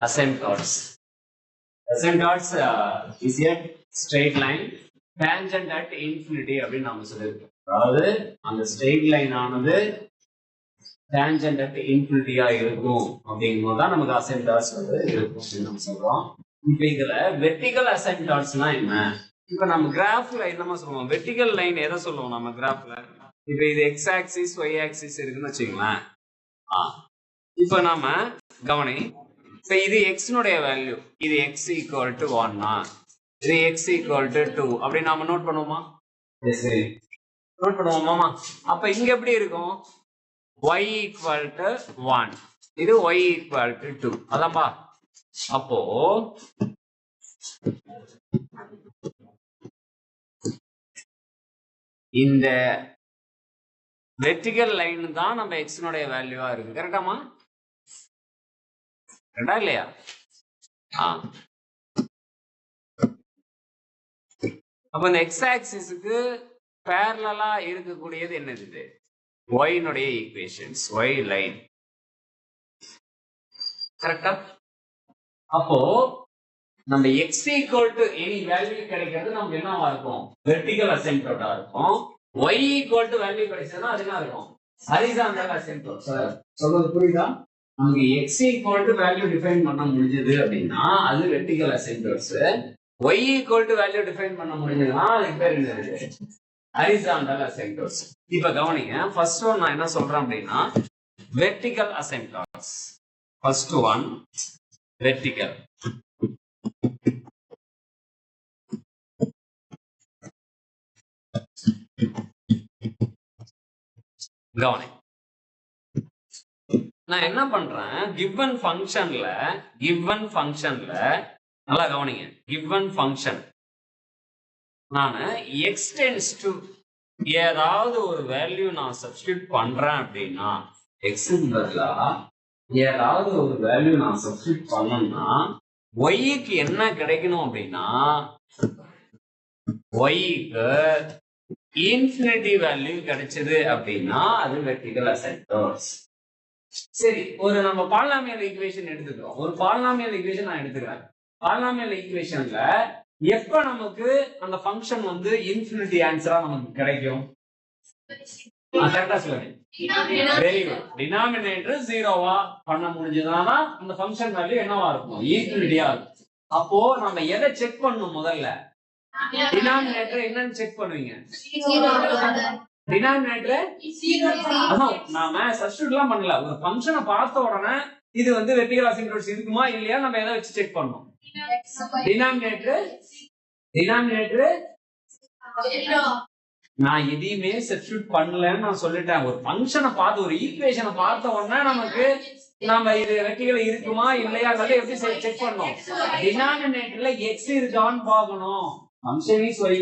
asymptotes. Asymptotes is a straight line tangent at infinity அப்படின்னு நாம சொல்லியிருக்கோம். அதாவது அந்த straight line ஆனது tangent at infinity இருக்கும் அப்படிங்கும்போது தான் நமக்கு asymptotes வந்து இருக்கும் அப்படின்னு நம்ம சொல்றோம். இப்ப இதுல வெர்டிகல் asymptotesனா என்ன? இப்ப நம்ம கிராஃப்ல என்னமா சொல்லுவோம்? வெர்டிகல் லைன் எதை சொல்லுவோம் நம்ம கிராஃப்ல? இப்ப இது x ஆக்சிஸ் y ஆக்சிஸ் இருக்குன்னு வச்சுக்கோங்களேன். இப்ப நாம கவனி, இப்ப இது x னுடைய வேல்யூ, இது x ஈக்குவல் டு 1, இது x ஈக்குவல் டு 2 அப்படி நாம நோட் பண்ணுவோமா? சரி, நோட் பண்ணுவோமாமா? அப்ப இங்க எப்படி இருக்கும்? y ஈக்குவல் டு 1, இது y ஈக்குவல் டு 2 அதான்பா. அப்போ இந்த வெர்டிகல் லைன் தான் நம்ம x னுடைய வேல்யூவா இருக்கு. கரெக்டாமா? கரெக்டா இல்லையா? அப்ப இந்த x ஆக்சிஸ்க்கு பேரலலா இருக்கக்கூடியது என்னது? இது y னுடைய ஈக்குவேஷன்ஸ், y லைன். கரெக்டா? அப்போ நம்ம x equal to any value கிடைக்கிறது நமக்கு என்னவா இருக்கும்? வெர்டிகல் அசிம்ப்டோட்டா இருக்கும். y ஈக்குவல் டு வேல்யூ கிடைச்சதுன்னா அது என்ன இருக்கும்? Horizontal asymptote. சொல்றது புரியுதா? நமக்கு x equal to value define பண்ண முடிஞ்சது அப்படின்னா அது vertical asymptotes. y equal to value define பண்ண முடிஞ்சதுன்னா அதுக்கு பேர் என்னது? Horizontal asymptotes. இப்ப கவனிங்க, ஃபர்ஸ்ட் ஒன் நான் என்ன சொல்றேன் அப்படின்னா vertical asymptotes. First one vertical. கவனி, நான் என்ன பண்றேன், given ஃபங்க்ஷன்ல நல்லா கவனிங்க, given ஃபங்க்ஷன் நான் x tends to ஏதாவது ஒரு வேல்யூ நான் சப்ஸ்டிட்யூட் பண்றேன் அப்படின்னா, x க்கு பதிலா ஏதாவது ஒரு வேல்யூ நான் சப்ஸ்டிட்யூட் பண்ணேன்னா y க்கு என்ன கிடைக்கணும் அப்படின்னா, y க்கு இன்ஃபினிட்டி வேல்யூ கிடைச்சது அப்படின்னா அது வெர்டிகல் அசிம்ப்டோட்ஸ். சரி, ஒரு நம்ம பாலினாமியல் ஈக்குவேஷன் எடுத்துக்கிறோம். ஒரு பாலினாமியல் ஈக்குவேஷன் நான் எடுத்துக்கிறேன். பாலினாமியல் ஈக்குவேஷன்ல எப்ப நமக்கு அந்த ஃபங்க்ஷன் வந்து இன்ஃபினிட்டி ஆன்சரா நமக்கு கிடைக்கும்? கரெக்டா சொல்லுங்க. Very good. டினாமினேட்டர் ஜீரோவா பண்ண முடிஞ்சதுன்னா அந்த ஃபங்க்ஷன் வேல்யூ என்னவா இருக்கும்? இன்ஃபினிட்டியா இருக்கும். அப்போ நம்ம எதை செக் பண்ணணும்? முதல்ல டினாமினேட்டர் என்னன்னு செக் பண்ணுவீங்க. டினாமினேட்டர் நாம சப்ஸ்டிட்யூட்லாம் பண்ணல. ஒரு ஃபங்க்ஷனை பார்த்த உடனே இது வந்து வெர்டிகல் அசிம்ப்டோட்ஸ் இருக்குமா இல்லையா நம்ம எதை வச்சு செக் பண்ணணும்? டினாமினேட்டர். நான் எதையுமே சப்ஸ்டிட்யூட் பண்ணலன்னு நான் சொல்லிட்டேன். ஒரு ஃபங்க்ஷனை பார்த்து, ஒரு ஈக்குவேஷனை பார்த்த உடனே நமக்கு நாம இது வெர்டிகல் இருக்குமா இல்லையா எப்படி செக் பண்ணணும்? டினாமினேட்டர்ல x இருக்கான்னு பார்க்கணும். Function is y.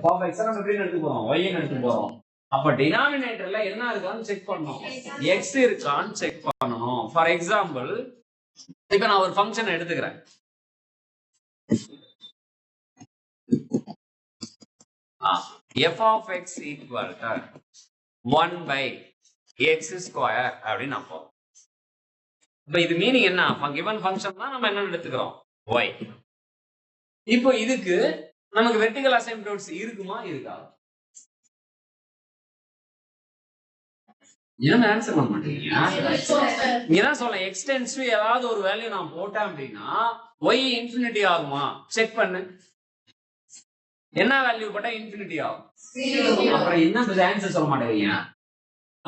f of x நம்ம எப்படி எடுத்து போறோம்? y ன்னு எடுத்து போறோம். அப்ப டினாமினேட்டர்ல என்ன இருக்கான்னு செக் பண்ணணும். x இருக்கான்னு செக் பண்ணணும். ஃபார் எக்ஸாம்பிள், இப்ப நான் ஒரு ஃபங்க்ஷன் எடுத்துக்கிறேன். f of x equal to 1 by x square அப்படின்னு நான் போறோம். இப்ப இது மீனிங் என்ன? given ஃபங்க்ஷன் தான் நம்ம என்ன எடுத்துக்கிறோம்? y. இப்போ இதுக்கு நமக்கு வெர்டிகல் அசிம்ப்டோட்ஸ் இருக்குமா இருக்காது? ஏன் ஆன்சர் பண்ண மாட்டீங்க? இங்கதான் சொல்ல, x tends to ஏதாவது ஒரு வேல்யூ நான் போட்டேன் அப்படின்னா y இன்ஃபினிட்டி ஆகுமா? செக் பண்ணு. என்ன வேல்யூ போட்டா இன்ஃபினிட்டி ஆகும்? அப்புறம் என்ன ஆன்சர் சொல்ல மாட்டேங்க.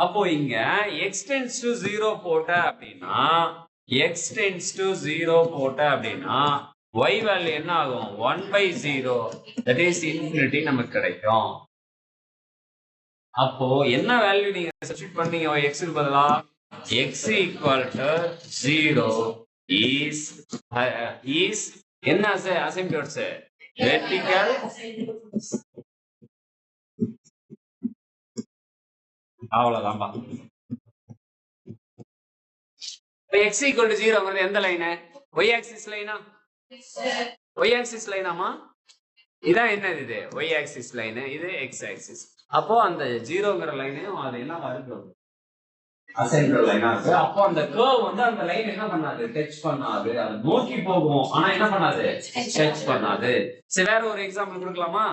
அப்போ இங்க x tends to 0 போட்ட அப்படின்னா y வேல்யூ என்ன ஆகும்? 1 by 0, that is infinity நமக்கு கிடைக்கும். அப்போ என்ன வேல்யூ நீங்க சப்ஸ்டிட்யூட் பண்ணீங்க x க்கு பதிலா? x equal to 0 is என்ன அசிம்ப்டோட்ஸ்? வெர்டிகல். அவ்வளவுதான்பா. x equal to 0 எந்த லைன்? y axis லைனா? y axis லைனாமா? இதான் என்னது? இது y axis லைன், இது x axis. அப்போ அந்த 0ங்கற லைனையும் அது என்ன வருது? அசென்ட்ரல் லைனா இருக்கு. அப்போ அந்த கர்வ் வந்து அந்த லைன் என்ன பண்ணாது, டச் பண்ணாது. அது நோக்கி போகும், ஆனா என்ன பண்ணாது, டச் பண்ணாது. சரி, வேற ஒரு எக்ஸாம்பிள் கொடுக்கலாமா?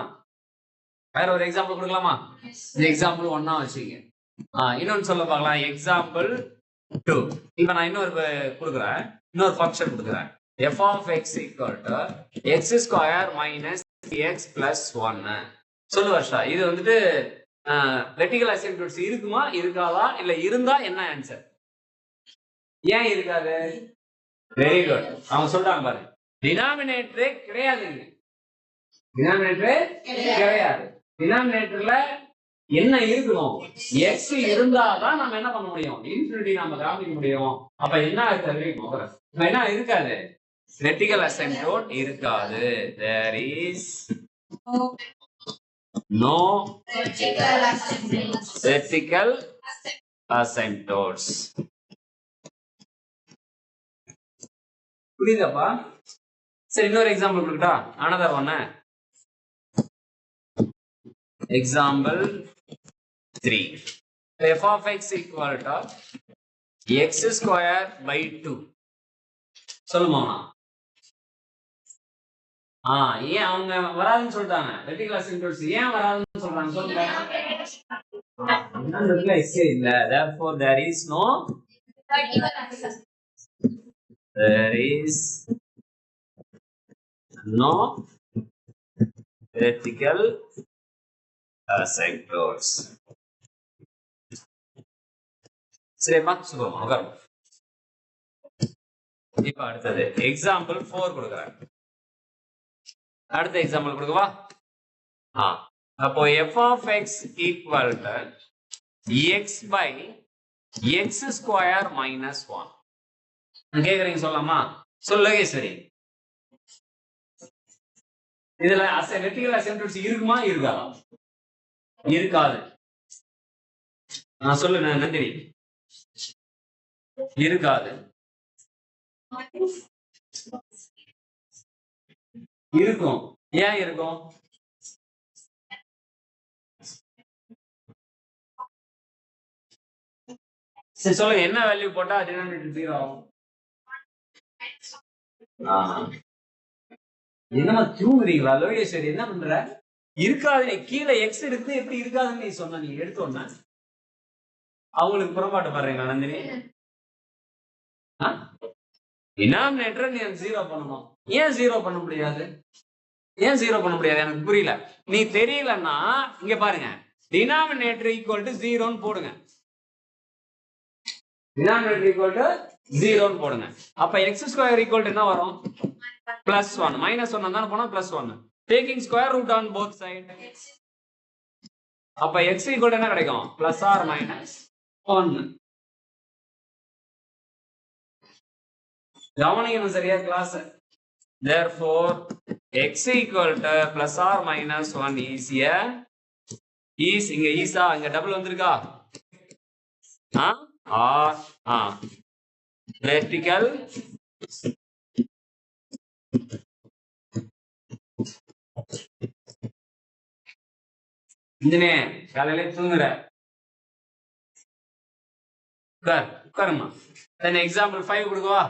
வேற ஒரு எக்ஸாம்பிள் கொடுக்கலாமா? இந்த எக்ஸாம்பிள் 1 வச்சுக்கீங்க. இன்னொன்னு சொல்ல பார்க்கலாம். எக்ஸாம்பிள் 2. இப்ப நான் இன்னொரு கொடுக்குறேன், இன்னொரு ஃபங்க்ஷன் கொடுக்குறேன். f of x equal to x square minus x plus 1. சொல்லு வர்ஷா, இது வந்துட்டு ரெட்டிகல் அசிம்ப்டோட்ஸ் இருக்குமா இருக்காதா, இல்ல இருந்தா என்ன ஆன்சர்? ஏன் இருக்காது? வெரி குட், அவங்க சொல்றாங்க பாரு. டினாமினேட்டரே கிடையாதுங்க, டினாமினேட்டரே கிடையாது. டினாமினேட்டர்ல என்ன இருக்கணும், எக்ஸ் இருந்தாதான் நம்ம என்ன பண்ண முடியும், இன்ஃபினிட்டி நம்ம காமிக்க முடியும். அப்ப என்ன தெரியும், என்ன இருக்காது, ரெட்டிகல் அசிம்ப்டோட் இருக்காது. There is no vertical asymptotes. புரியுதாப்பா? சரி, இன்னொரு எக்ஸாம்பிள் கொடுக்கட்டா? another one. Example 3. f of x equal to x square by 2. சொல்லுமா? ஏன் அவங்க வராதுன்னு சொல்றாங்க, ரெட்டிகல் அசிம்ப்டோட்ஸ் ஏன் வராதுன்னு சொல்றாங்க சொல்லுங்க. இல்ல, therefore there is no vertical asymptotes. சரிப்பா, சுபமா உட்காருங்க. இப்ப அடுத்தது எக்ஸாம்பிள் 4 கொடுக்குறேன். அடுத்த எக்ஸாம்பிள் கொடுக்கவா? அப்போ f of x equal to x by x square minus 1. கேக்குறீங்க சொல்லலாமா? சொல்லுங்க. சரி, இதுல ரெட்டிகல் அசிம்ப்டோட்ஸ் இருக்குமா இருக்காதா? இருக்காது. நான் சொல்லு நந்தினி, இருக்காது. இருக்கும். ஏன் இருக்கும்? சரி சொல்லுங்க, என்ன வேல்யூ போட்டா டினாமினேட்டர் 0 ஆகும்? என்னமா தூங்குறீங்களா லோகேஸ்வரி, என்ன பண்ற? இருக்காது. கீழே எக்ஸ் இருக்கு, எப்படி இருக்காதுன்னு நீ சொன்ன, நீ எடுத்தோன்னா அவங்களுக்கு புறப்பாட்டு பாருங்க நந்தினி. டினாமினேட்டரை நீ 0 பண்ணணும். ஏன் 0 பண்ண முடியாது? ஏன் 0 பண்ண முடியாது எனக்கு புரியல. நீ தெரியலன்னா இங்க பாருங்க, டினாமினேட்டர் ஈக்குவல் டு 0ன்னு போடுங்க. டினாமினேட்டர் ஈக்குவல் டு 0ன்னு போடுங்க. அப்ப x ஸ்கொயர் ஈக்குவல் டு என்ன வரும்? +1. -1 தான போனா +1. Taking square root on both side. அப்ப x ஈக்குவல் டு என்ன கிடைக்கும்? +or -1. கவனிக்கணும் சரியா class. therefore x equal to +or -1 is இங்க ஈஸா, இங்க டபுள் வந்திருக்கா? vertical இன்ஜினே காலையில தூங்குற உட்காருமா. தென் எக்ஸாம்பிள் 5 கொடுக்கவா?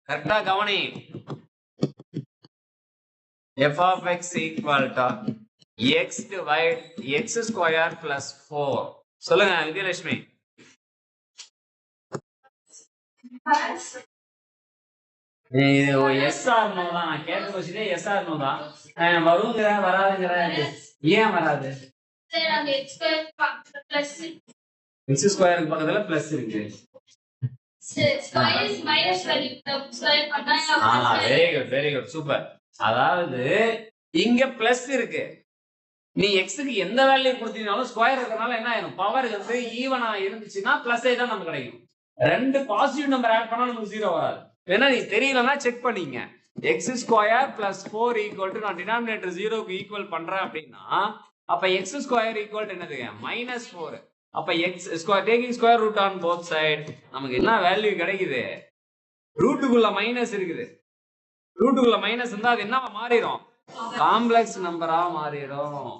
கரெக்டா கவனி. f of x equal to x divide x square plus 4. சொல்லுங்க விஜயலட்சுமி. எஸ்ஆர் நோ தான் நான் கேட்ட கொஸ்டினே, எஸ்ஆர் நோ தான். வருங்கிற வராதுங்கிற, ஏன் வராது? எக்ஸ் ஸ்கொயருக்கு பக்கத்துல பிளஸ் இருக்கு. Very good super. அதாவது இங்க பிளஸ் இருக்கு, நீ எக்ஸுக்கு எந்த வேல்யூ கொடுத்தீங்கனாலும் ஸ்கொயர் இருக்கறனால என்ன ஆயிரும், பவர் வந்து ஈவனா இருந்துச்சுன்னா பிளஸ் தான் நமக்கு கிடைக்கும். ரெண்டு பாசிட்டிவ் நம்பர் ஆட் பண்ணா நமக்கு 0 வராது. வேணா நீ தெரியலன்னா செக் பண்ணிங்க. X square plus 4 equal to, நான் டினாமினேட்டர் 0க்கு ஈக்குவல் பண்றேன் அப்படின்னா அப்ப எக்ஸ் ஸ்கொயர் ஈக்குவல் டு என்னதுங்க? -4. அப்ப x square taking square root on both side, நமக்கு என்ன வேல்யூ கிடைக்குது? ரூட்டுக்குள்ள மைனஸ் இருக்குது. ரூட்டுக்குள்ள மைனஸ் இருந்தா அது என்ன மாறிடும்? காம்ப்ளெக்ஸ் நம்பரா மாறிடும்.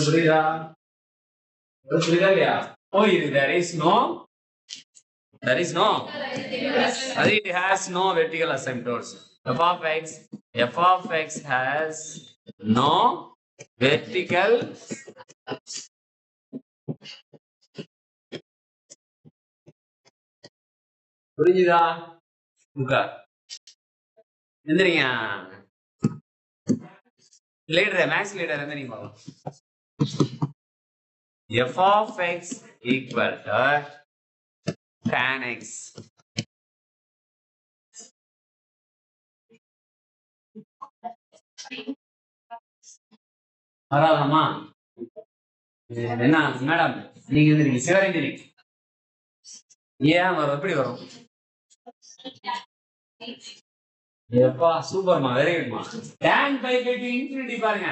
புரியுதா? புரியுதா இல்லையா? ஓ இது there is no it has no vertical asymptotes. f of x has no vertical புரிஞ்சுதா? எந்திரிங்க லீடர் மேக்ஸ் லீடர் எந்திரிங்க பாக்கலாம். f of x equal to tan x. வராதம்மா என்ன மேடம் நீங்க எந்திரிங்க சிவரஞ்சனி ஏன் வரும் எப்படி வரும்? எப்பா சூப்பர்மா வெரி குட்மா. tan pi by 2 இன்ஃபினிட்டி பாருங்க.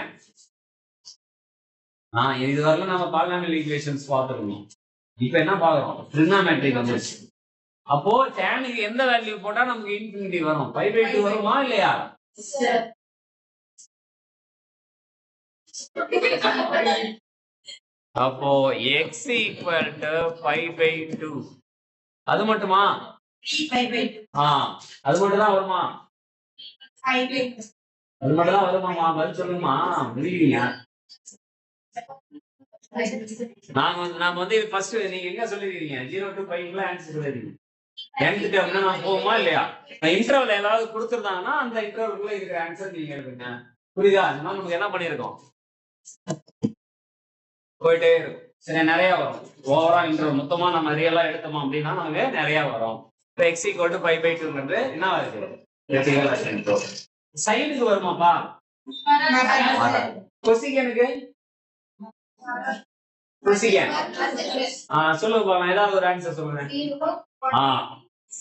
இது வரல நம்ம பாலினாமியல் ஈக்குவேஷன்ஸ் பார்த்துருக்கோம். இப்போ என்ன பார்க்குறோம்? ட்ரிகோனோமெட்ரிக் வந்துருச்சு. அப்போ டேனுக்கு எந்த வேல்யூ போட்டா நமக்கு இன்ஃபினிட்டி வரும்? பை பை 2 வருமா இல்லையா? அப்போ x equal to pi by 2 அது மட்டுமா? அது மட்டும் தான் வருமா? அது மட்டும் தான் வருமாமா? பதில் சொல்லுமா முடியலையா? நாம வந்து இது ஃபர்ஸ்ட் நீங்க எங்க சொல்லிருக்கீங்க 0 to pi ல ஆன்சர் சொல்லிருக்கீங்க. nth டேர்ம்னா நான் போகுமா இல்லையா? இன்டர்வல் ஏதாவது கொடுத்திருந்தாங்கன்னா அந்த இன்டர்வல்குள்ள இருக்கிற ஆன்சர் நீங்க எழுதுங்க. புரியுதா? அதனால நமக்கு என்ன பண்ணிருக்கோம்? போயிட்டே இருக்கும். சரி நிறைய வரும். ஓவரா இன்டர்வல் மொத்தமா நம்ம ரியலா எடுத்தோம் அப்படின்னா நமக்கு நிறைய வரும். இப்போ x equal to pi by 2ன்றது என்ன வருது? வெர்டிகல் அசிம்ப்டோட். சைடுக்கு வருமாப்பா? கொசிகனுக்கு சொல்லுங்க பாக்கலாம். ஏதாவது ஒரு ஆன்சர் சொல்லுங்க.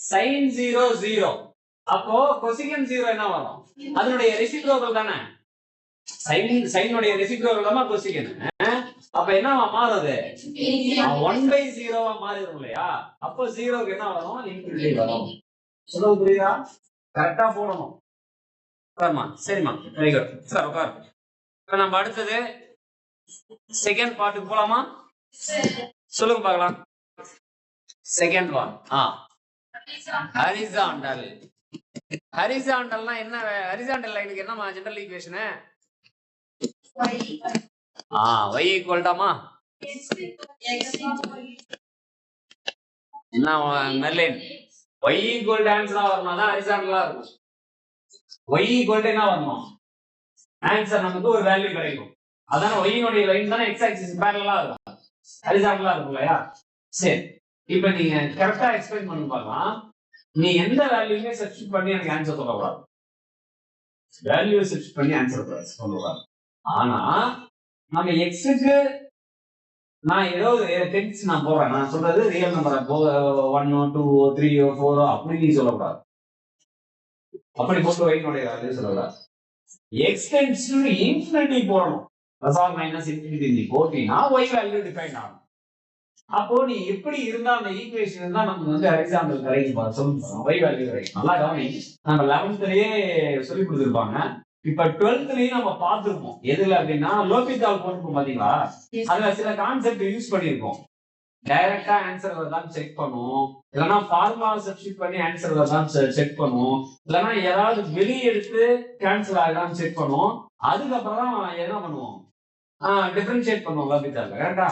sin 0 0. அப்போ கொசிகன் 0 என்ன வரும்? அதனுடைய ரெசிப்ரோக்கல் தானே. சைனுடைய ரெசிப்ரோக்கல் தான் கொசிகன். அப்ப என்ன மாறுது? 1/0 மாறிடும் இல்லையா? அப்போ 0க்கு என்ன வரும்? இன்ஃபினிட்டி வரும். சொல்லுங்க புரியுதா? கரெக்டா போடணும். சரிம்மா வெரி குட். சார் உட்கார். இப்ப நம்ம அடுத்தது செகண்ட் பார்ட்டுக்கு போலாமா? சொல்லுங்க பார்க்கலாம். Second one horizontal. ஹரிசாண்டல்னா என்ன? ஹரிசாண்டல் லைனுக்கு என்னமா general equation? y equal to என்ன மெர்லின் y equal to ஆன்சரா வரணும். தான் ஹரிசாண்டலா இருக்கும். y equal to என்ன வரணும்? ஆன்சர் நமக்கு ஒரு வேல்யூ கிடைக்கும். அதான y னுடைய லைன் தான x axis parallel-ஆ இருக்கும். ஹரிசாண்டலா இருக்கும் இல்லையா? சரி இப்போ நீங்க கரெக்ட்டா எக்ஸ்பிளைன் பண்ணி பார்க்கலாம். நீ எந்த வேல்யூமே சப்ஸ்டிட்யூட் பண்ணி எனக்கு ஆன்சர் சொல்லக்கூடாது. வேல்யூ சப்ஸ்டிட்யூட் பண்ணி ஆன்சர் சொல்லக்கூடாது. ஆனா நம்ம x-க்கு நான் ஏதோ டென்ஸ் நான் போறேன். நான் சொல்றது ரியல் நம்பர் 1 2 3 4 அப்படி நீ சொல்லக்கூடாது. அப்படி போட்டு y னுடைய வேல்யூ சொல்லக்கூடாது. x tends to infinity போடணும். plus or minus infinity நீ போட்டினா y வேல்யூ டிஃபைன் ஆகும். அப்போ நீ எப்படி இருந்தா அந்த ஈக்குவேஷன் இருந்தா நமக்கு வந்து ஹரிசாண்டல் கிடைக்கும் சொல்லுங்க. y வேல்யூ கிடைக்கும். நல்லா கவனி. நம்ம 11thலயே சொல்லி கொடுத்திருப்பாங்க. இப்ப 12thலயும் நம்ம பார்த்திருப்போம். எதுல அப்படின்னா லோபிதால் போட்டுருப்போம் பாத்தீங்களா? அதுல சில கான்செப்ட் யூஸ் பண்ணிருக்கோம். டைரக்டா ஆன்சர் வருதான்னு செக் பண்ணுவோம். இல்லைன்னா ஃபார்முலா சப்ஸ்டிட்யூட் பண்ணி ஆன்சர் வருதான்னு செக் பண்ணுவோம். இல்லைன்னா ஏதாவது வெளியே எடுத்து கேன்சல் ஆகுதான்னு செக் பண்ணுவோம். அதுக்கப்புறம் தான் என்ன பண்ணுவோம்? டிஃபரன்ஷியேட் பண்ணுவோம் லோபிதால. கரெக்டா?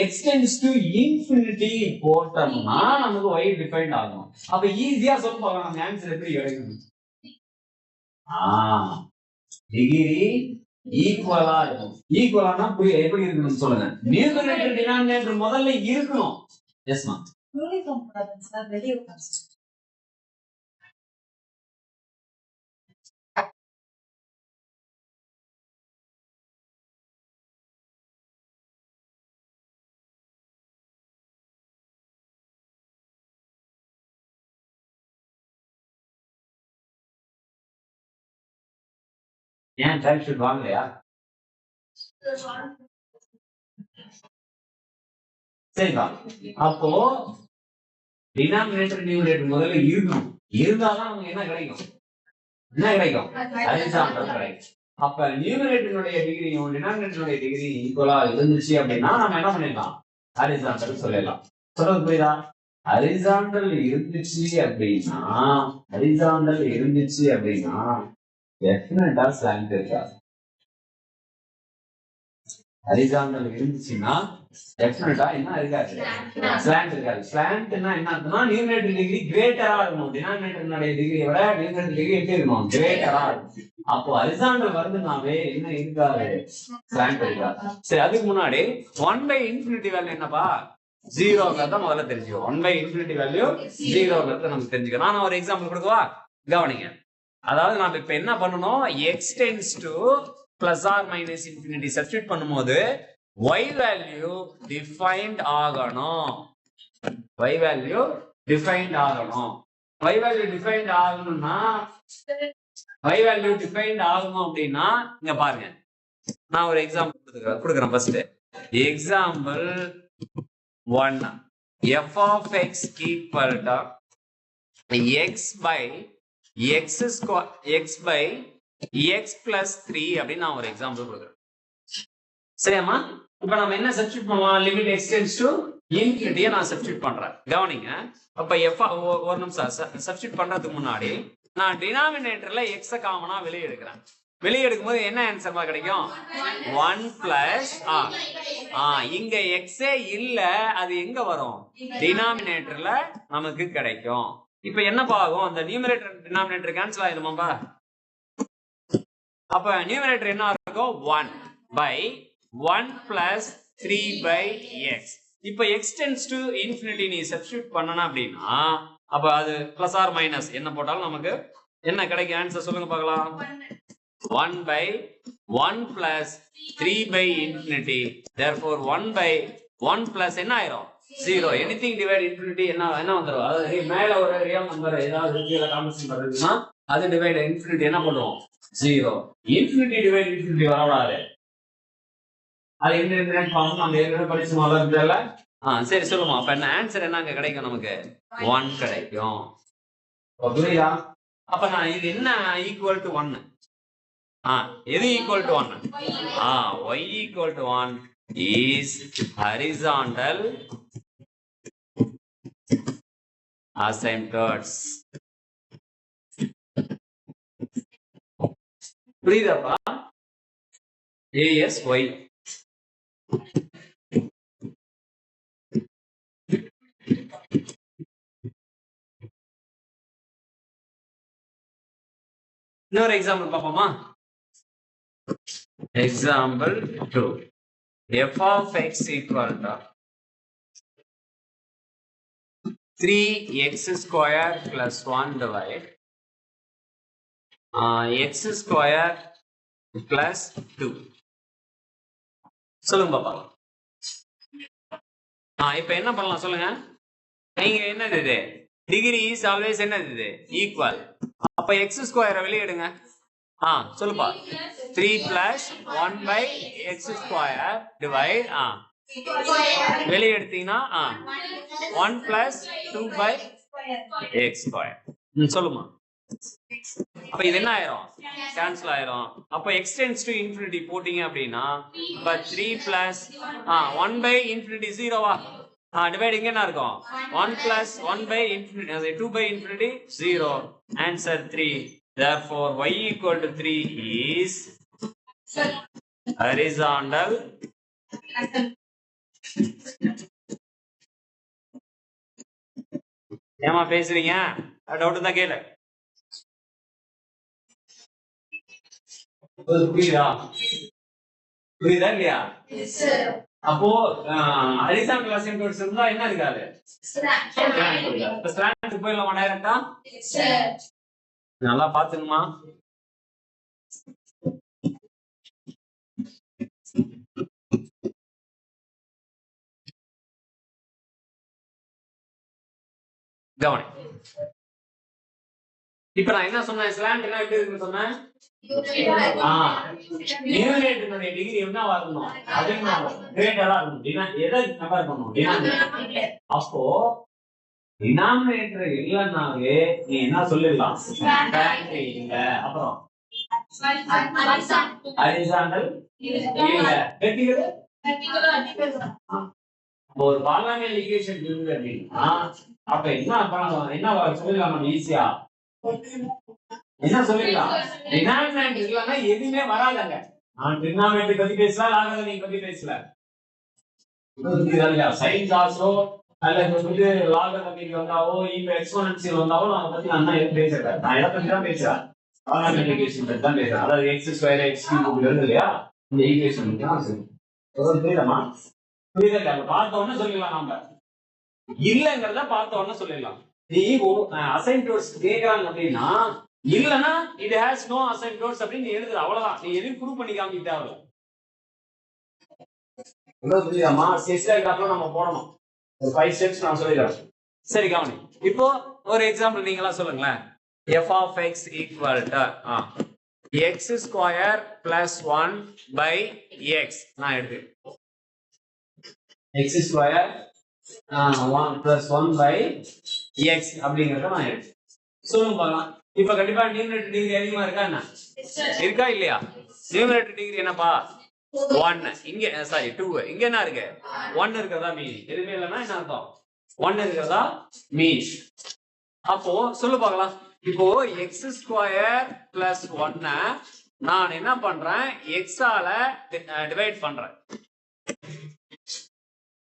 எக்ஸ்டென்ஸ் டு இன்ஃபினிட்டி போட்டோம்னா நமக்கு y டிஃபைன்ட் ஆகும். அப்ப ஈஸியா சொல்ல போகலாம் நம்ம ஆன்சர் எப்படி கிடைக்கும்? டிகிரி ஈக்குவலா இருக்கும். ஈக்குவலானா எப்படி இருக்கணும் சொல்லுங்க. நியூமரேட்டர் டினாமினேட்டர் முதல்ல இருக்கணும். எஸ்மா யூனிஃபார்ம் பண்ணனும் சார். வெளிய உட்கார்ந்து ஏன் டைம் ஷீட் வாங்கலையா? சரிப்பா. அப்போ டினாமினேட்டர் நியூமரேட்டர் முதல்ல இருக்கணும். இருந்தாதான் நமக்கு என்ன கிடைக்கும்? என்ன கிடைக்கும்? ஹரிசாண்டல் கிடைக்கும். அப்ப நியூமரேட்டருடைய டிகிரியும் டினாமினேட்டருடைய டிகிரி ஈக்குவலா இருந்துச்சு அப்படின்னா நம்ம என்ன பண்ணிடலாம், ஹரிசாண்டல் சொல்லிடலாம். சொல்றது புரியுதா? ஹரிசாண்டல் இருந்துச்சு அப்படின்னா டெஃபினட்டா ஸ்லாண்ட் இருக்காது. ஹரிசாண்டல் இருந்துச்சுன்னா டெஃபினட்டா என்ன இருக்காது, ஸ்லாண்ட் இருக்காது. ஸ்லாண்ட்னா என்ன அர்த்தம்னா நியூமரேட்டர் டிகிரி கிரேட்டரா இருக்கணும், டினாமினேட்டருடைய டிகிரியை விட நியூமரேட்டர் டிகிரி எப்படி இருக்கணும், கிரேட்டரா இருக்கும். அப்போ ஹரிசாண்டல் வருதுனாவே என்ன இருக்காது, ஸ்லாண்ட் இருக்காது. சரி, அதுக்கு முன்னாடி 1/∞ வேல்யூ என்னப்பா, 0ங்கிறத முதல்ல தெரிஞ்சுக்கோ. 1/∞ வேல்யூ 0ங்கிறத நமக்கு தெரிஞ்சுக்கோ. நான் ஒரு எக்ஸாம்பிள் கொடுக்கவா, கவனிங்க. அதாவது நாம இப்ப என்ன பண்ணணும், x tends to plus or minus infinity substitute பண்ணும்போது y வேல்யூ டிஃபைன்ட் ஆகணும். y வேல்யூ டிஃபைன்ட் ஆகணும். y வேல்யூ டிஃபைன்ட் ஆகணும்னா y வேல்யூ டிஃபைன்ட் ஆகணும் அப்படின்னா இங்க பாருங்க, நான் ஒரு எக்ஸாம்பிள் கொடுக்குறேன். First example 1, f of x equal to x by x plus 3 அப்படின்னு நான் ஒரு எக்ஸாம்பிள் கொடுக்குறேன். சரியாமா? இப்ப நம்ம என்ன சப்ஸ்டிட்யூட் பண்ணலாம், limit x tends to infinity நான் சப்ஸ்டிட்யூட் பண்றேன். கவனிங்க, அப்ப f ஒரு நிமிஷம் சப்ஸ்டிட்யூட் பண்றதுக்கு முன்னாடி நான் டினாமினேட்டர்ல x காமனா வெளியே எடுக்கிறேன். வெளியே எடுக்கும்போது என்ன ஆன்சர் கிடைக்கும், 1 பிளஸ் இங்க x இல்ல, அது எங்க வரும், டினாமினேட்டர்ல நமக்கு கிடைக்கும். இப்ப என்னப்பா ஆகும், அந்த நியூமரேட்டர் டினாமினேட்டர் கேன்சல் ஆயிடுமாப்பா. அப்ப நியூமரேட்டர் என்ன இருக்கும், 1 by 1 plus 3 by x. இப்ப x tends to infinity நீ சப்ஸ்டிட்யூட் பண்ணனா அப்படின்னா அப்ப அது பிளஸ் ஆர் மைனஸ் என்ன போட்டாலும் நமக்கு என்ன கிடைக்கும், ஆன்சர் சொல்லுங்க பார்க்கலாம். 1 by 1 plus 3 by infinity. Therefore 1 by 1 plus என்ன ஆயிரும், 0. anything divide infinity என்ன வந்துரும், அதாவது மேல ஒரு ரியல் நம்பர் ஏதாவது கீழ கான்ஸ்டன்ட் வருதுன்னா அது டிவைட் இன்ஃபினிட்டி என்ன பண்ணுவோம், 0. இன்ஃபினிட்டி டிவைட் இன்ஃபினிட்டி வரக்கூடாது, அது இன்டெர்மினேட் ஃபார்ம் நம்ம ஏற்கனவே படிச்சோம் அதெல்ல. சரி சொல்லுமா, அப்ப என்ன ஆன்சர் என்ன அங்க கிடைக்கும், நமக்கு 1 கிடைக்கும். புரியுதா? அப்ப நான் இது என்ன ஈக்குவல் டு 1, எது equal to 1, y equal to 1 is horizontal asymptotes. புரியுதாப்பா? ASY இன்னொரு எக்ஸாம்பிள் பார்ப்போமா. Example 2, f of x equal to 3x square plus 1 divide x square plus 2. சொல்லுங்க பாப்பா. இப்ப என்ன பண்ணலாம் சொல்லுங்க, நீங்க என்னது இது, டிகிரி இஸ் ஆல்வேஸ் என்னது இது, ஈக்குவல். அப்ப x ஸ்கொயரை வெளியே எடுங்க. சொல்லுப்பா, 3 plus 1 by x square divide வெளியே எடுத்தீங்கன்னா 1 plus 2 by x square. சொல்லுமா. அப்ப இது என்ன ஆயிரும், கேன்சல் ஆயிரும். அப்ப x tends to infinity போட்டீங்க அப்படின்னா இப்ப 3 plus 1 by infinity 0வா, டிவைட் இங்க என்ன இருக்கும், 1 plus 1 by infinity 2 by infinity 0. Answer 3. Therefore y equal to 3 is horizontal ஏமா பேசுறீங்க, டவுட் தான் கேளு. புரியுதா இல்லையா? அப்போ ஹரிசாண்டல் அசிம்ப்டோட்ஸ் இருந்தா என்ன இருக்காது, ஸ்லாண்ட் போயிடலாமா டைரக்டா. நல்லா பாத்துங்கம்மா. கவனி, இப்ப நான் என்ன சொன்னேன், ஸ்லாண்ட் என்ன எப்படி இருக்குன்னு சொன்னேன், நியூமரேட்டருடைய டிகிரி என்ன வரணும், அதிகமா கிரேட்டரா இருக்கணும். எதை கம்பேர் பண்ணணும், அப்போ டினாமினேட்டர் இல்லைன்னாவே நீ என்ன சொல்லிடலாம், இல்ல. அப்புறம் ஹரிசாண்டல் இல்ல வெர்டிகல். ஒரு பாலினாமியல் ஈக்குவேஷன் இருக்கு அப்படின்னா அப்ப என்ன சொல்லிடலாம் நம்ம ஈஸியா என்ன சொல்லிடலாம் டினாமினேட்டர் இல்லைன்னா எதுவுமே வராதுங்க. நான் டினாமினேட்டர் பத்தி பேசலாம், லாகரிதமிக் பத்தி பேசல. சைன்ஸ் ஆல்சோ அல்லது வந்து லாகரிதமிக் வந்தாவோ இப்ப எக்ஸ்போனன்சியல் வந்தாவோ நான் பத்தி நான் எதுவும் பேசுறேன். நான் எதை பத்தி தான் பேசுறேன், பாலினாமியல் ஈக்குவேஷன் பத்தி தான் பேசுறேன். அதாவது x ஸ்கொயர் x கியூப் வருது இல்லையா, இந்த ஈக்குவேஷன் பத்தி தான் சொல்றேன். புரியுதமா? புரியுதா? பார்த்த உடனே சொல்லிடலாம், நாம இல்லங்கிறத பார்த்த உடனே சொல்லிடலாம். நீ அசைன்மெண்ட்ஸ் கேக்குறாங்க அப்படின்னா இல்லனா it has no asymptotes அப்படின்னு எழுதுற, அவ்வளவுதான். நீ எதுவும் ப்ரூவ் பண்ணி காமிக்க தேவையில்ல. புரியுதாமா? அப்புறம் நம்ம போடணும் ஒரு 5 ஸ்டெப்ஸ் நான் சொல்லிடுறேன். சரி கவனி. இப்போ ஒரு எக்ஸாம்பிள் நீங்களா சொல்லுங்களேன். f of x equal to x square plus 1 by x நான் எடுத்து x square 1 plus 1 by x அப்படிங்கறத நான் எடுத்து சொல்லுங்க பார்க்கலாம். இப்ப கண்டிப்பா நியூமரேட்டர் டிகிரி அதிகமா இருக்கா என்ன? இருக்கா இல்லையா? நியூமரேட்டர் டிகிரி என்னப்பா 1. இங்க சாரி 2. இங்க என்ன இருக்கு? 1 இருக்கிறதா மீன். எதுவுமே இல்லைன்னா என்ன அர்த்தம்? 1 இருக்கிறதா மீன். அப்போ சொல்லு பார்க்கலாம். இப்போ x ஸ்கொயர் பிளஸ் 1 நான் என்ன பண்றேன், x ஆல டிவைட் பண்றேன்.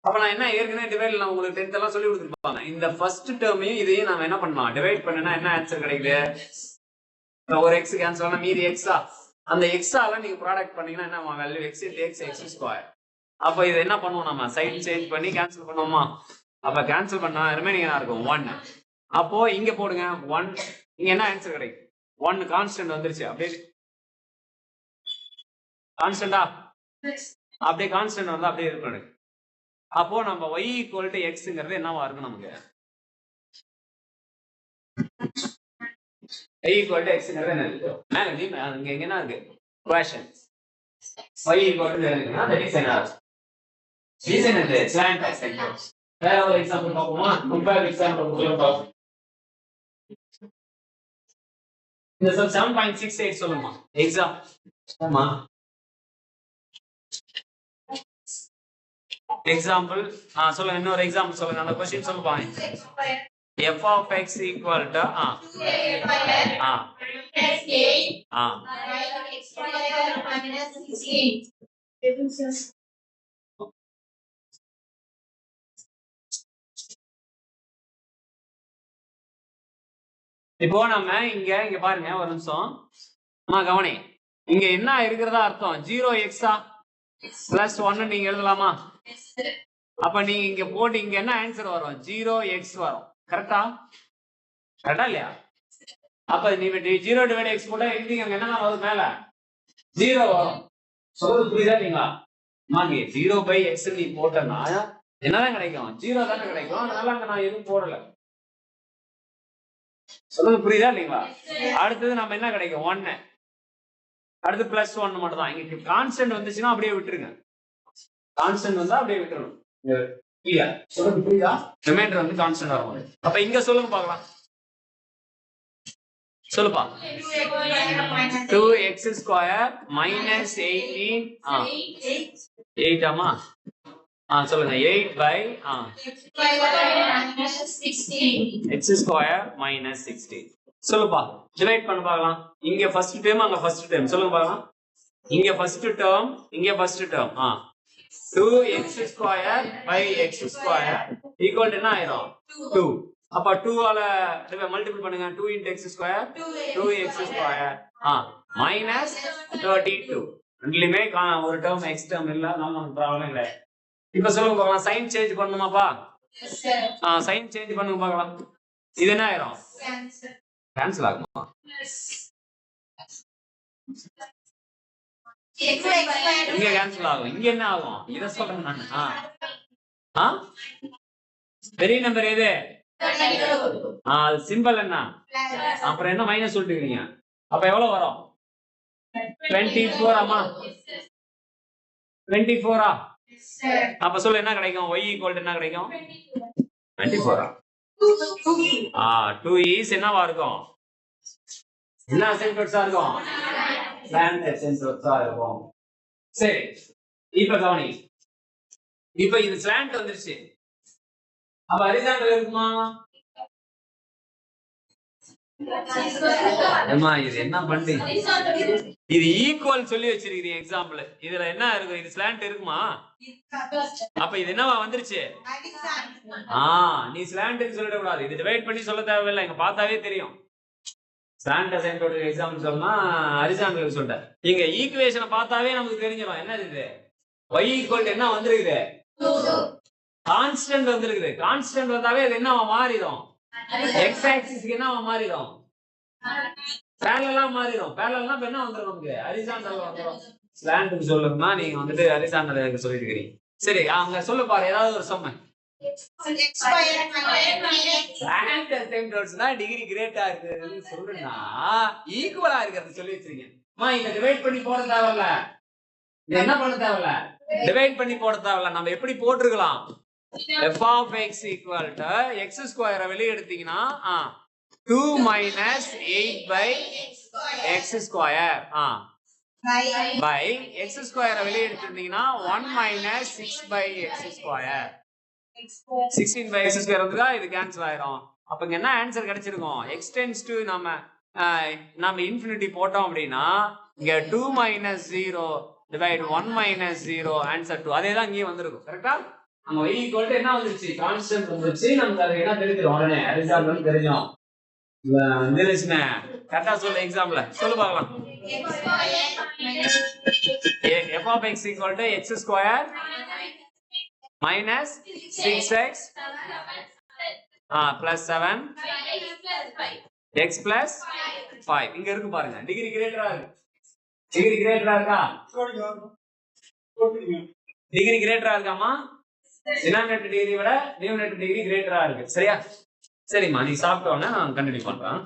அப்ப நான் என்ன ஏற்கனவே டிவைட் நான் உங்களுக்கு 10th எல்லாம் சொல்லி கொடுத்துருப்பாங்க. இந்த ஃபர்ஸ்ட் டேர்மையும் இதையும் நாம என்ன பண்ணலாம், டிவைட் பண்ணனா என்ன ஆன்சர் கிடைக்குது? ஒரு x கேன்சல் ஆனா மீதி x அந்த x ஆல நீங்க ப்ராடக்ட் பண்ணீங்கன்னா என்ன value? x into x x square. அப்ப இது என்ன பண்ணுவோம், நம்ம சைன் சேஞ்ச் பண்ணி கேன்சல் பண்ணுவோமா? அப்ப கேன்சல் பண்ணா ரிமைனிங் என்ன இருக்கும்? 1. அப்போ இங்க போடுங்க 1. இங்க என்ன ஆன்சர் கிடைக்கும்? 1 கான்ஸ்டன்ட் வந்துருச்சு. அப்படியே கான்ஸ்டன்டா, அப்படியே கான்ஸ்டன்ட் வந்தா அப்படியே இருக்கு. அப்போ நம்ம y equal to xங்கிறது என்னவா இருக்கும்? நமக்கு y equal to xங்கிறது என்ன இருக்கு? மேல இங்க என்ன இருக்கு? equation y equal to இருக்குன்னா that is என்ன? ரீசன் என்ன? slant asymptotes. வேற ஒரு எக்ஸாம்பிள் பார்ப்போமா? கம்பேர் எக்ஸாம்பிள் பார்ப்போம். இந்த சம் 7.68 சொல்லுமா எக்ஸாம்? ஆமா எக்ஸாம்பிள் சொல்லுங்க. இன்னொரு எக்ஸாம்பிள் சொல்லுங்க. அந்த क्वेश्चन சொல்லுங்க. f of x equal to இப்போ நம்ம இங்க பாருங்க ஒரு நிமிஷம். கவனி. இங்க என்ன இருக்கிறதா அர்த்தம்? 0x பிளஸ் 1 நீங்க எழுதலாமா? அப்ப நீங்க இங்க போட்டு இங்க என்ன ஆன்சர் வரும்? 0x வரும். கரெக்டா? கரெக்டா இல்லையா? அப்ப நீங்க 0 டிவைட் x போட்டா எழுதிங்க என்ன வரும்? மேல 0 வரும். சொல்றது புரியுதா இல்லீங்களா? மாங்க 0 பை x நீ போட்டனா என்னதான் கிடைக்கும்? 0 தானே கிடைக்கும். அதனால அங்க நான் எதுவும் போடல. சொல்றது புரியுதா இல்லீங்களா? அடுத்தது நம்ம என்ன கிடைக்கும்? 1. அடுத்து பிளஸ் 1 மட்டும் தான். இங்க கான்ஸ்டன்ட் வந்துச்சுன்னா அப்படியே விட்டுருங்க. கான்ஸ்டன்ட் வந்தா அப்படியே விட்டுறணும். கிளியர்? சொல்றது புரியுதா? ரிமைண்டர் வந்து கான்ஸ்டன்ட் வரும். அப்ப இங்க சொல்லுங்க பார்க்கலாம். சொல்லுப்பா. 2x ஸ்கொயர் minus 18 8 ஆமா? சொல்லுங்க. 8 by x ஸ்கொயர் minus 16. சொல்லுப்பா. டிவைட் பண்ண பார்க்கலாம். இங்க ஃபர்ஸ்ட் டேர்ம், அங்க ஃபர்ஸ்ட் டேர்ம். சொல்லுங்க பார்க்கலாம். இங்க ஃபர்ஸ்ட் டேர்ம், இங்க first term. 2x square by x square equal to என்ன ஆயிரும்? 2. அப்ப 2 ஆல மல்டிபிள் பண்ணுங்க. 2 into x square 2x square minus 32. ரெண்டுலயுமே ஒரு டேர்ம் x டேர்ம் இல்ல, நமக்கு ப்ராப்ளம் இல்ல. இப்ப சொல்லுங்க பார்க்கலாம். சைன் சேஞ்ச் பண்ணுமாப்பா? சைன் சேஞ்ச் பண்ணுங்க பார்க்கலாம். இது என்ன ஆயிரும்? கேன்சல் ஆகுமா? இங்க கேன்சல் ஆகும். இங்க என்ன ஆகும்? இத சொல்றேன் நான். பெரிய நம்பர் எது? சிம்பிள் என்ன? அப்புறம் என்ன மைனஸ் சொல்லிட்டுருக்கீங்க? அப்ப எவ்வளவு வரும்? 24 ஆமா? 24 அப்ப சொல்ல என்ன கிடைக்கும்? y equal to என்ன கிடைக்கும்? 24 2 is என்னவா இருக்கும்? என்ன அசைன்மெண்ட்ஸா இருக்கும்? ஸ்லாண்ட் அசிம்ப்டோட்ஸா இருக்கும். சரி, இப்ப கவனி. இப்ப இது ஸ்லாண்ட் வந்துருச்சு. அப்ப ஹரிசாண்டல் இருக்குமா? ஏமா இது என்ன பண்றீங்க? இது ஈக்குவல் சொல்லி வச்சிருக்கீங்க எக்ஸாம்பிள். இதுல என்ன இருக்கு? இது ஸ்லாண்ட் இருக்குமா? அப்ப இது என்னவா வந்துருச்சு? நீ ஸ்லாண்ட்னு சொல்லிட கூடாது. இது டிவைட் பண்ணி சொல்ல தேவையில்லை. இங்க பார்த்தாவே தெரியும். ஸ்லாண்ட் அசைன்மென்ட் எக்ஸாம்பிள் சொன்னா ஹரிசாண்டல் சொல்லிட்டேன். இங்க ஈக்குவேஷனை பார்த்தாவே நமக்கு தெரிஞ்சிடும். என்ன இது? y ஈக்குவல் என்ன வந்திருக்குது? கான்ஸ்டன்ட் வந்திருக்குது. கான்ஸ்டன்ட் வந்தாவே அது என்னவா மாறிடும்? x ஆக்சிஸ்க்கு என்னவா மாறிடும்? பேரலலா மாறிடும். பேரலல்னா என்ன வந்துரும் நமக்கு? ஹரிசாண்டல் வந்துரும். ஸ்லாண்ட்க்கு சொல்லணும்னா நீங்க வந்துட்டு ஹரிசாண்டல் சொல்லிருக்கீங்க. சரி, அங்க சொல்ல பாரு ஏதாவது ஒரு சம்ம. ஸ்லாண்ட் அசிம்ப்டோட்ஸ்னா டிகிரி கிரேட்டா இருக்குன்னு சொல்றேன்னா ஈக்குவலா இருக்கிறது சொல்லி வச்சிருக்கீங்க. இத டிவைட் பண்ணி போட தேவையில்ல. இது என்ன பண்ண தேவையில்ல? டிவைட் பண்ணி போட தேவையில்ல. நம்ம எப்படி போட்டுருக்கலாம்? f of x equal to x square வெளிய எடுத்தீங்கன்னா 2 minus 8 by x square by x square வெளிய எடுத்தீங்கன்னா 1 minus 6 by x square 16 by x square வந்துதா? இது கேன்சல் ஆயிரும். அப்ப இங்க என்ன ஆன்சர் கிடைச்சிருக்கும்? x tends to நம்ம இன்ஃபினிட்டி போட்டோம் அப்படின்னா இங்க 2 minus 0 divide 1 minus 0 ஆன்சர் 2. அதே தான் இங்கே வந்திருக்கும். கரெக்ட்டா? அங்க y equal to என்ன வந்துருச்சு? கான்ஸ்டன்ட் வந்துருச்சு. நமக்கு அது என்ன தெரிஞ்சிரும்? உடனே ஹரிசாண்டல் தெரியும். நிரேஷ்னே கரெக்ட்டா சொல்ல எக்ஸாம்பிள்ல சொல்லு பார்க்கலாம். f of x equal to x square minus 6x plus 7 x plus 5 இங்க இருக்கு பாருங்க. டிகிரி கிரேட்டரா இருக்கு. டிகிரி கிரேட்டரா இருக்கா? டிகிரி கிரேட்டரா இருக்காமா? டினாமினேட்டர் டிகிரி விட நியூமரேட்டர் டிகிரி கிரேட்டரா இருக்கு. சரியா? சரிம்மா, நீ சாப்பிட்டோன்னே நான் கண்டினியூ பண்றேன்.